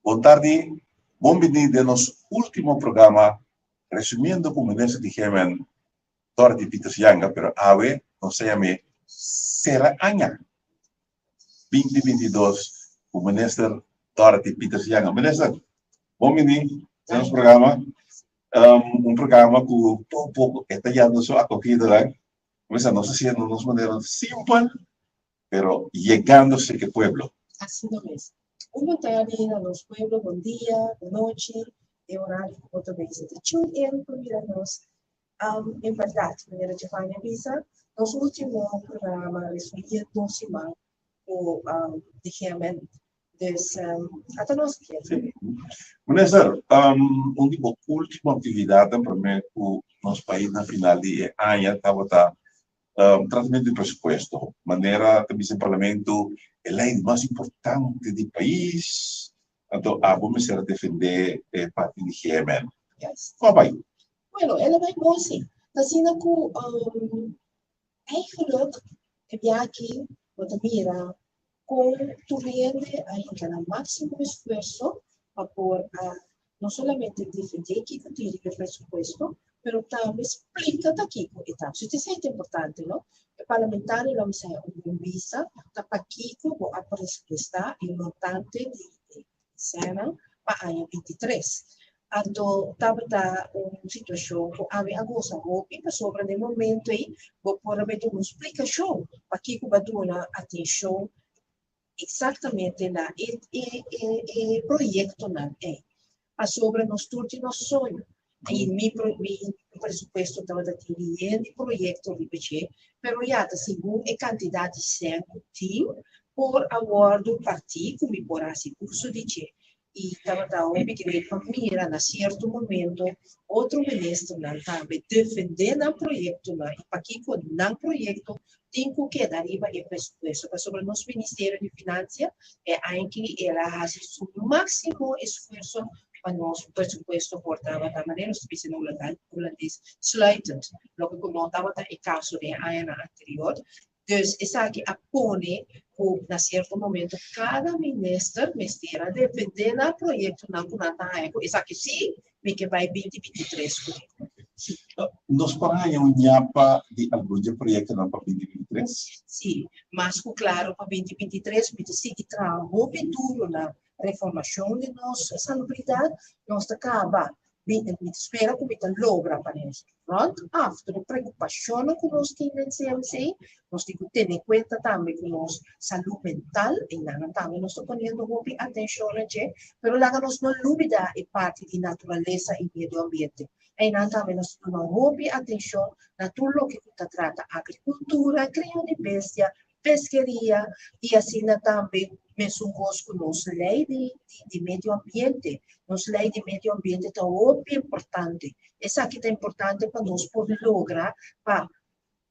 Boa tarde, bem-vindo ao nosso último programa, resumindo como nesse dijemen, Dorothy Peters Yanga, pero ave, não sei a me, será año 2022, o ministro Dorothy Peters Yanga. Ministro, bem-vindo ao nosso programa, programa que um pouco detalhado sua acogida, mas não se siendo de uma maneira simples, pero llegándose al pueblo. Así no es. Una tarde a los pueblos, buen día, noche, e horario, otra vez. Entonces, era para mirarnos, en verdad, manera de fazer visa, nos últimos programas, resumidos dos semanas, o dijeron, até nós que Sim. Ministro, uma última atividade para mim, o nosso país na final de ano estava tratamento de presupuesto, maneira também em parlamento, é a lei mais importante do país, então vamos a defender parte de GMN. Yes. Como vai? Bueno, ela vai bom sim. Assim que eigenlijk heb je aqui, wat mira, com tu rende ainda no máximo esforço para por não somente defender que tire o presupuesto, pero também explica daqui com etapa. Isso é importante, não? O parlamentar não se visa, para aqui com a presupuestar e montante de cena para ano 23. Então, estava uma situação que havia alguns roupas para sobre o momento aí, vou pôr uma explicação para que vai dar atenção exatamente na projeto na sobre nós todos nós sonhos. Aí mi presupuesto estava daquele projeto de budget, pero já segundo a quantidade de certo por agora do partido como por assim curso de che e estava da um pequeno família na certo momento outro ministro não também defender o projeto não e para que com o projeto tem que dar o presupuesto para sobre nosso Ministério de Finanças ainda ela faz o máximo esforço para nosso presupuesto portava da maneira especial holandês sluitend lo que como estava o caso de ano anterior. Dus is aqui a pone que, na certo momento, cada ministra defender o projeto na Kunata. Isso aqui sim, que vai 2023. Nós paramos para algum projeto para 2023? Sim, mas claro, para 2023, a gente segue trabalhando duro na reformação de nossa salubridade, nós acaba. Espera que a gente logra para isso. Pronto, after a preocupação que nós temos em CMC, nós temos que ter em conta também que nossa saúde mental, e nós também nós estamos ponendo atenção a isso, mas lá nós não olvidamos a parte de natureza e meio ambiente. E nós também nós estamos atenção a tudo o que trata agricultura, criação de bestia, pesqueria, e assim também mesmo com nossa lei de meio ambiente. Nossa lei de meio ambiente é muito importante. Essa aqui é importante para nós poder lograr, para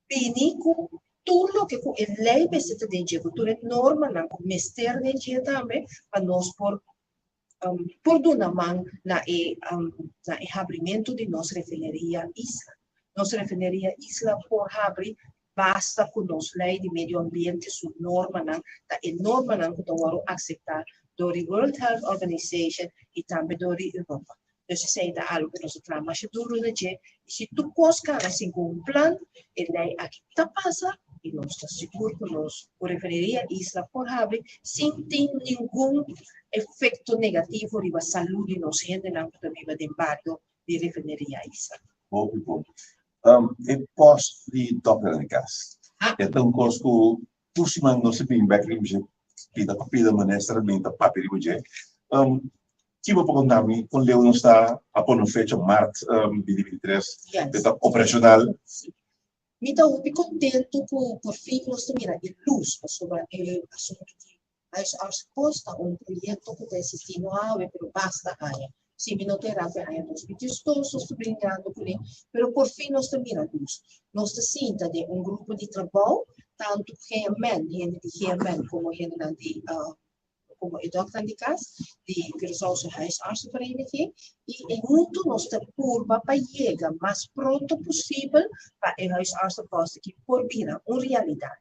venir com tudo o que a lei precisa de agricultura norma, com o Ministério de Energia também, para nós por dar mão na abrimento de nossa refineria Isla. Nossa refineria Isla por abrir basta com nossa lei de meio ambiente, sua norma, a norma que nós aceitar do World Health Organization e também do Europa. Dus ze zeiden algo que nós trabalhamos duro de e se tu cosca assim com um plano, ele aqui tá passa e nós está seguro que nós o referiria Isla por Havre sem ter nenhum efeito negativo na saúde de nós gente na que vive de barrio de referiria Isla. Bom. E pós de Doppler de gas. Então, cosco, tu se manda se bem back pida ministra bem da papel de budget. Que vou perguntar me com Leo não está a pôr no fecho março de 2023 está operacional. Me dá contento por fim nós temos a luz sobre o assunto de a resposta a projeto que está existindo pero basta aí. Se não terá aí nós estamos sublinhando por ele, pero por fim nós temos a luz. Nós sinta de grupo de trabalho tanto gente de GMN como gente de como o dokter de casa, de Curaçaose huisartsenvereniging, e muito nós estamos curva para chegar mais pronto possível para o huisartsenpost que por vir uma realidade.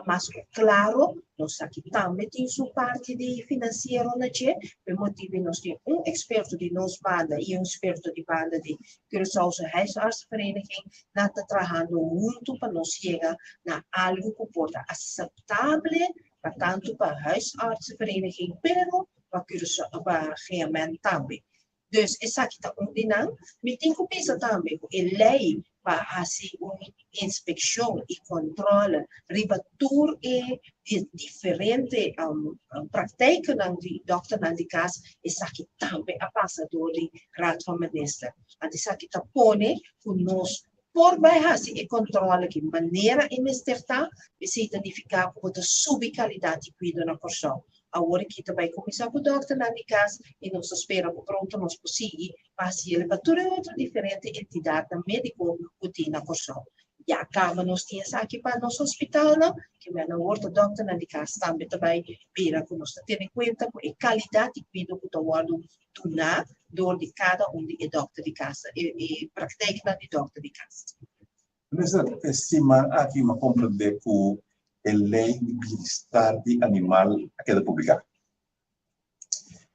mas claro, nós aqui também tem sua parte de financeiro na che, por motivo nós temos experto de nossa banda e experto de banda de Curaçao's Huisartsenvereniging, nós está trabalhando muito para nós chegar a algo que pode aceitável, para tanto para a Huisartsenvereniging, pero para GMN também. Dus essa aqui está ordenando, mas tem que pensar também que a lei para fazer uma inspeção e controle, ribatur e diferente prática de doctor na casa, essa aqui também a passador de Raad van Minister. Essa aqui está pone que nós por baixo e controle que maneira e mesterta se identificar como a subqualidade de cuidado na corção. Agora que também começar com o doctor na casa e nós espera que pronto nós conseguir fazer para toda outra diferente entidade médico que tem na corção. E acaba nós temos aqui para nosso hospital, não? Que é na outra doctor na casa também para que nós tenhamos em conta a qualidade de cuidado que está dando dor de cada de doctor de casa e prática de doctor de casa. Nessa estima aqui uma compreender que a lei de bem-estar de animal queda publicar.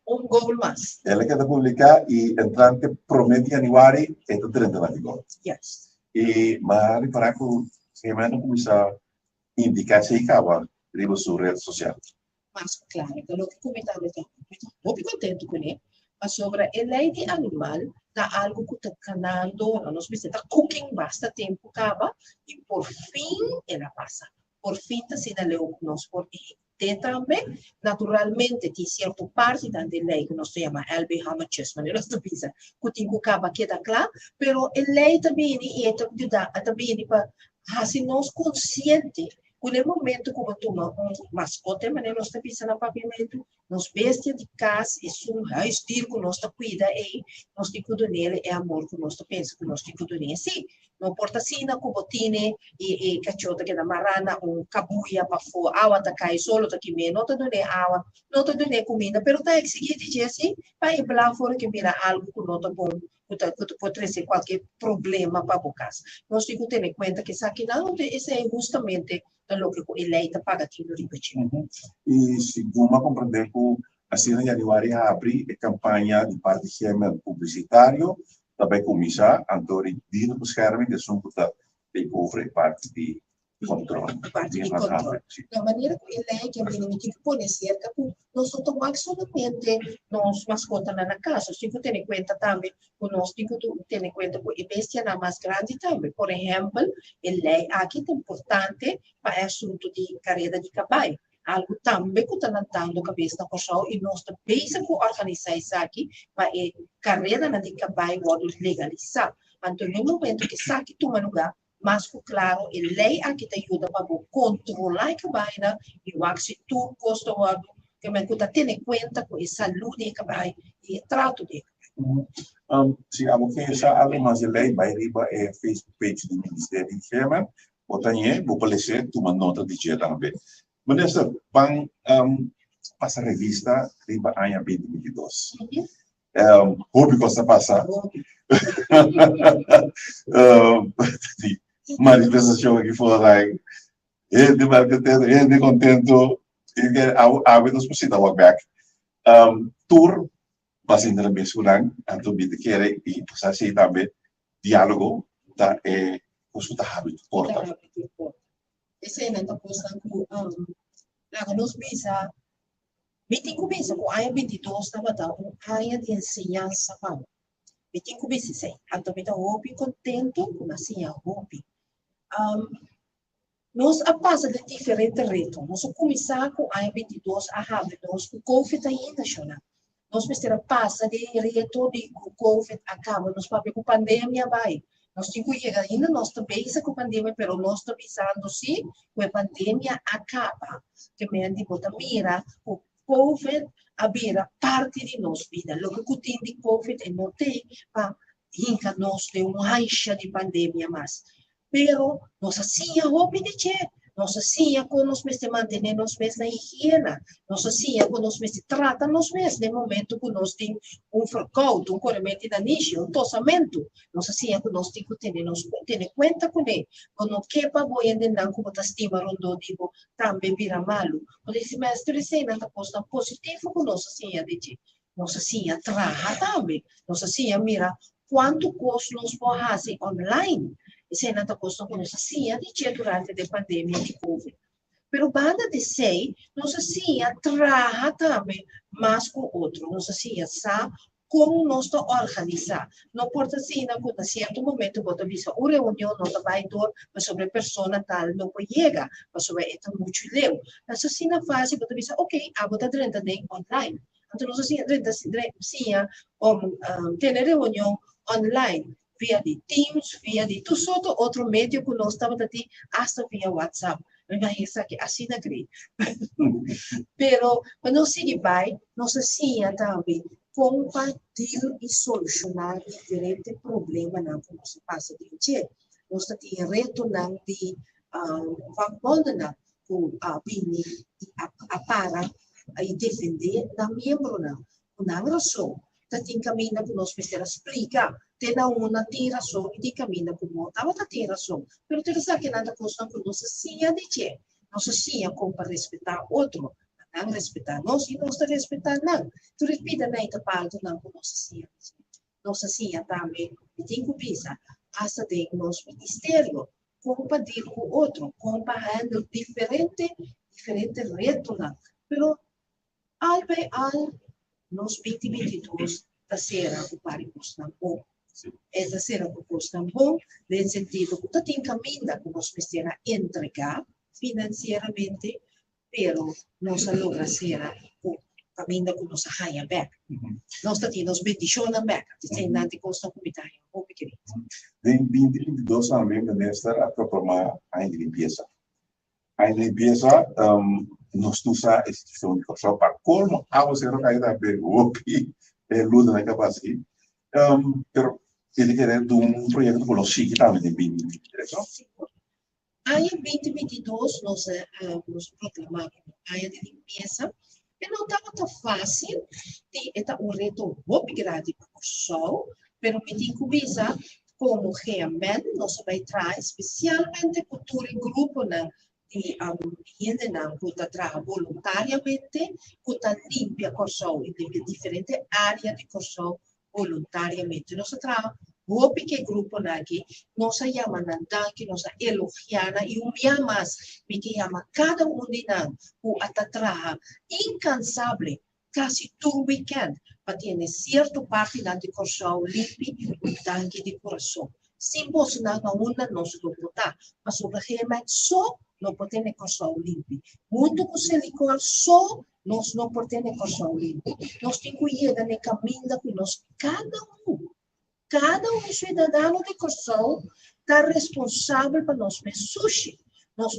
Gol mais. Ela queda publicar e entrante promedio januário é do 30 de vigor. Yes. E mas para que se manda começar a indicar se acaba riba sua rede social. Mas claro, pelo que comentava, estou muito contente com ele. Mas sobre a lei de animal, dá algo que está canando, nós precisamos cooking basta tempo acaba e por fim ela passa. Por fim, se dá leu nós por ter também, naturalmente, tem certa parte da lei que nós chamamos LB Hamaches, mas nós não precisa que tem que acabar queda claro, pero a lei também é também para fazer nós consciente que no momento que toma mascote, mas nós não precisa no pavimento, nós bestia de casa, é um huisdier que nós cuida e nós temos que dar nele é amor que nós pensa que nós temos que dar sim. Não importa se na cubotine e cachorro que da marana cabuia para fora, água tá cai solo tá que me não tá dando água, não tá dando comida, pero tá exigir de assim, para ir lá fora que mira algo que não tá bom, que pode trazer qualquer problema para a casa. Nós temos que ter em conta que isso aqui não é justamente o que a lei está pagando ribeiro. E segundo compreender que assim na januário abre a campanha de parte de publicitário também começar a Antori de bescherming, que são puta de over parte de controle. Parte de controle. Da maneira que a lei que a gente tem que pôr cerca, nós não tomamos somente nós mascotas na casa, nós temos que ter em conta também, nós temos que ter em conta que a bestia é mais grande também. Por exemplo, a lei aqui é importante para o assunto de carreira de cavalo. Algo também que está dando cabeça na corção e nós também com organizar isso aqui para a carreira de cavalo legalizar. Então, no momento que isso aqui toma lugar, mas claro, a lei aqui te ajuda para controlar a cavalo e o que tudo custa que me custa ter em conta com a saúde do cavalo e o trato dele. Se a você já algo mais a lei vai riba é Facebook page do Ministério de Gema, botanye, vou aparecer, toma nota de dia também. Minister, bang passa revista riba anha 2022. Hobby costa passa. Manifestação aqui foi like, de marketing, de contento, e hábitos possível walk back. Tour passa intermediário kurang, atau bida kere e passa se também diálogo da consulta hábito porta. Esse é a questão que nós pensamos, meeting que pensa com a área 22 estava dando uma área de ensinança para meeting que pensa assim, então me dá hobby contento com assim a hobby. Nós a passa de diferentes retos, nós começar com a área 22 a haver nós com COVID ainda chora. Nós precisamos passar de reto de COVID acaba, nós para com a pandemia vai. Nós temos que chegar ainda, nós também com a pandemia, mas nós estamos pensando sim, que a pandemia acaba. Que me han dito, mira, o COVID abrirá parte de nossa vida. Logo que tem de COVID, não tem para hincar nós de uma aixa de pandemia mais. Pero, nós assim, a hobby de che, Nós assim, quando nós mesmos mantenemos na higiene, nós assim, quando nós mesmos tratamos mesmos, no momento que nós temos fracauto, corrimento da niche, tossamento, nós assim, quando nós temos que ter conta com ele, quando não quepa, vou entender como está estima rondo, tipo, também vira malo. Quando esse mestre sei, não está posto positivo com nós assim, nós assim, traga também, nós assim, mira, quanto custa nós podemos fazer online, e se não está posto com nós assim, durante a pandemia de Covid. Pero banda de sei, nós assim, traga também, mas com outro, nós assim, sabe como nós estamos organizar. Não pode assim, em certo momento, você visa uma reunião, não vai dar, mas sobre a pessoa tal, não pode chegar, mas sobre isso muito leu. Mas assim, na fase, você visa, ok, a você trenta de online. Então, nós assim, ter reunião online, via de Teams, via de todo outro meio que nós estamos aqui, hasta via WhatsApp. Me imagino que assim não acredito. Pero, quando se vai, nós assim também, compartilhar e solucionar diferentes problemas que nós passa de dia. Nós temos retornando de vagabunda com a bini a para e defender da membro na razão. Tem caminho que nós precisamos explicar. Tem uma razão e tem caminho que não tem razão. Mas tem que nada custa que nós assim de dia. Nós assim como para respeitar outro. Não respeitar nós e nós respeitar não. Tu respeita nem a parte não que nós assim também e tem que pensar hasta de nosso ministério compartilhar com outro, comparando diferente retos lá. Pero al bem al nos 2022 da será o pari custa bom. Essa será o custa bom no sentido que tu tem caminho que nós precisamos entregar financeiramente, pero não se logra ser o caminho que nós ganha back. Nós temos bendições back, sem nada custa comentário, ou pequeno. Em 2022 também nesta a propor a limpeza. A limpeza nós usa a instituição de corção para como a você não cai da pergunta e luta na capacidade. Pero ele quer projeto com os que também em 2023. Aí, em 2022, nós proclamamos a área de limpeza, e não estava tão fácil, era um reto muito grande para o sol, mas me tem que visar como realmente nós vamos trazer, especialmente cultura e grupo, de gente que está trabalhando voluntariamente, que está limpia o sol, e limpia diferentes áreas de corção voluntariamente. Nós trabalhamos o pequeno grupo aqui, nós chamamos que nós elogiamos e mais, porque chama cada de nós, o atatraha, incansável, quase todo weekend, para ter certa parte de coração limpo, o tanque de coração. Sem você não nós não botar, mas sobre realmente só não pode ter coração limpo. Muito com silicone só nós não podemos ter coração limpo. Nós temos que ir no caminho que nós cada cidadão de Kosovo está responsável para nós fazer sushi. Nós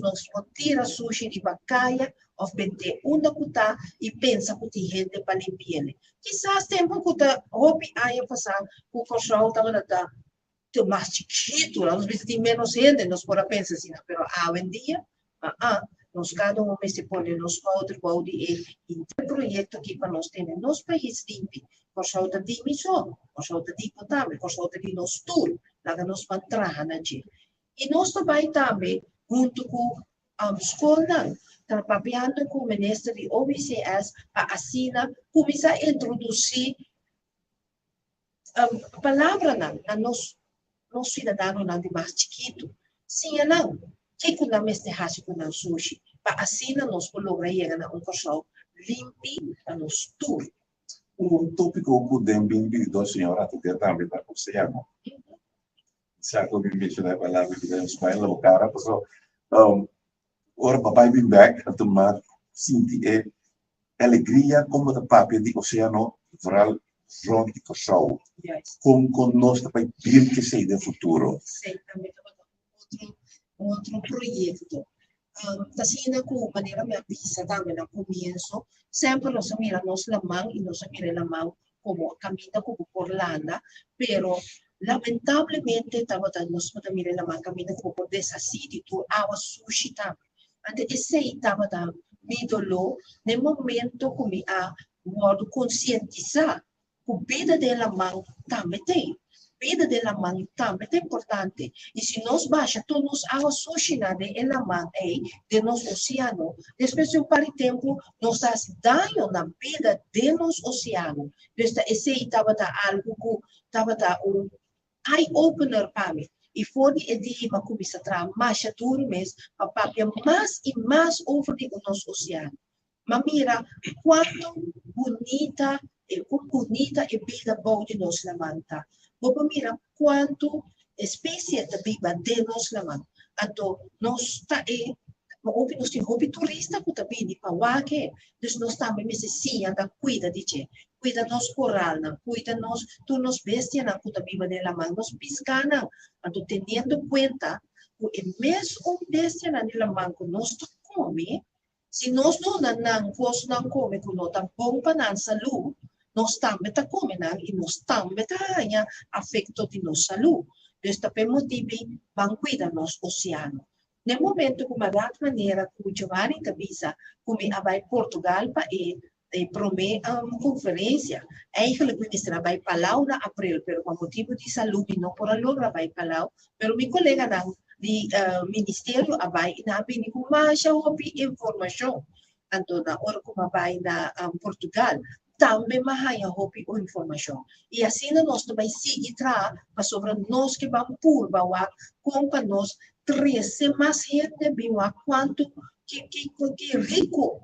tirar sushi de bacaia, ou vender uma cuta e pensa que tem gente para limpar. Quizás tempo que a roupa aí passar, o Kosovo está mais chiquito, às vezes tem menos gente, nós podemos pensar assim, mas hoje em dia, nós cada se põe nos outros e projeto aqui para nós ter nos países limpos. Kosovo está de missão, Kosovo está de potável, Kosovo está de nos tour, lá nós vamos trabalhar na gente. E nós também, junto com a escola, trabalhando com o ministro de OBCS, para assim, começar a introduzir palavras na nós cidadãos de mais chiquito. Sim, não. Que quando nós temos com o sushi, para assim nós podemos chegar a Kosovo limpo, a nos tour. Tópico que tem 22 senhora até também da oceano. Se a coisa me mencionar a palavra que em espanhol, o cara passou ora papai bem back a tomar sentir alegria como da papel de oceano rural front de Kosovo. Com nós também bem que sei do futuro. Sim, também outro projeto. Assim, com maneira me avisa também no começo, sempre nós miramos a mão e nós miramos a mão como caminho como por lana, pero lamentavelmente nós podemos mirar a mão caminho como por desasir e tu água sushi também. Ante esse estava da midolo no momento como a modo conscientizar que vida dela mãe também tem. Vida dela mãe também é importante. E se nós baixa todos os águas sujas de la mãe de nosso oceano, depois de um par de tempo, nós faz dano na vida de nosso oceano. Então, esse estava da algo que estava da um eye-opener para mim. E foi de edema começar a trazer mais duro mesmo, para papel mais e mais over o nosso oceano. Mas mira, quanto bonita e vida boa de nós la manta. Vamos mira quanto espécie de vida de nós la manta. Então, nós está nós temos hobby turista que também de pauaque, então nós também necessitamos da cuida de che, cuida nos coral, cuida nos tu nos bestia na que também de la mão, nos piscana, então tendo em conta que é mesmo bestia na de la mão que nós come, se nós não come que nós tá bom para a saúde, nós também tá comendo e nós também tá ganhando afeto de nossa saúde. Então, por motivo, vamos cuidar nosso oceano. No momento que da maneira que o Giovanni avisa como vai Portugal para promover uma conferência, eigenlijk o ministro vai para lá na abril, pero por motivo de saúde não por logra vai para lá, pero meu colega não de ministério vai na bem com mais informação, então na hora que vai na Portugal também mais hobby ou informação. E assim nós também seguir para sobre nós que vamos por bawa com para nós trazer mais gente viu a quanto que rico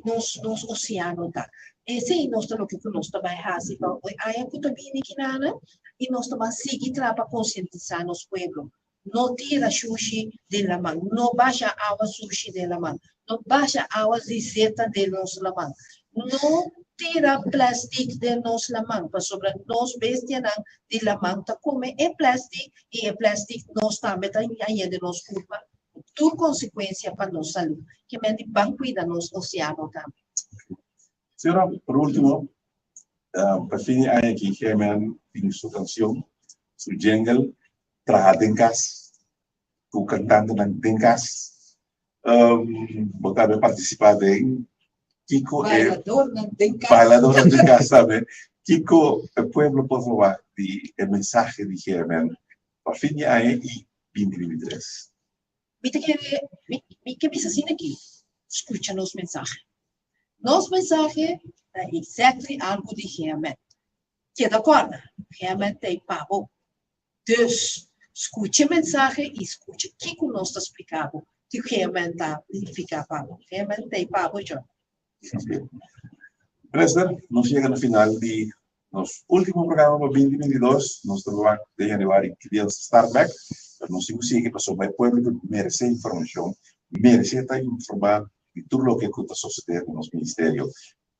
nos oceano tá. Esse é nós o que nós também fazemos. Aí que também aqui nada e nós também seguir para conscientizar nos pueblos. Não tira sushi de la mão, não baixa água sushi de la mão, não baixa água riseta de nossa mão, não tira plástico de nossa mão, para sobre nós bestias de la mão, tá come é plástico e é plástico nós também tá aí de nossa culpa, tudo consequência para nossa saúde, que mente bem cuida nos oceano também. Senhora, por último, para fim aí aqui que tem sua canção, seu jingle, Traha Dengkas, o cantante ng Dengkas, baka participado em Kiko Bailador ng Dengkas. Bailador ng Dengkas, sabe? Kiko, o pueblo por favor, el mensaje de Germen, para fin de año y 2023. Mi que bisa sin aqui, escucha nos mensajes. Nos mensajes é exactly algo de Germen. Que de acordo? Germen tem pavo. Dus, escute a mensagem e escute o que nós está explicando. Que realmente fica pago. Realmente tem pago já. Prester, nós chegamos no final de nosso último programa para 2022. Nós trabalhamos de janeiro que dia Starback. Nós temos que passar para o povo que merece informação, merece estar informado de tudo o que está sucedendo no nosso ministério.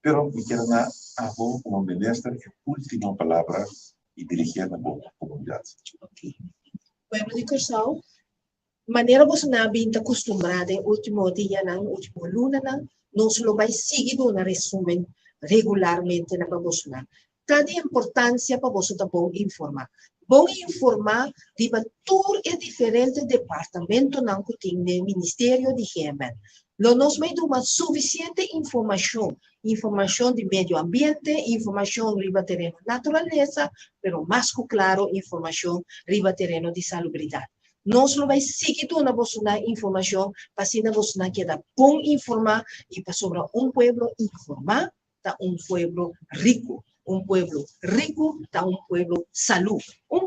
Pero me quero dar a voz como ministro a última palavra e dirigir a comunidade. Ok. Pueblo de Curaçao, maneira você não está acostumado, último dia, último luna, nós lo vai seguir na resumen regularmente na para você. Cada importância para você tá bom informar. Bom informar de todo é diferente departamento não que tem no Ministério de Germen. Nós vai dar uma suficiente informação de meio ambiente, informação riba terreno natureza, pero mais claro, informação riba terreno de salubridade. Nós vai seguir toda a informação, para se você queda bom informar e para sobre pueblo informar, tá pueblo rico. Pueblo rico está pueblo salud.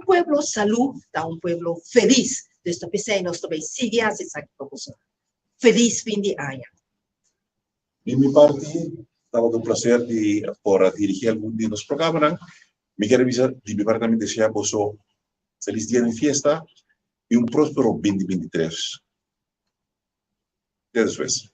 Pueblo salud está pueblo feliz. Desta pessoa nós também seguir essa coisa. Feliz fim de ano. De minha parte, estava com o prazer de dirigir algum de nossos programas. Me quero avisar de minha parte também desejar você feliz dia de fiesta e próspero 2023. Até depois.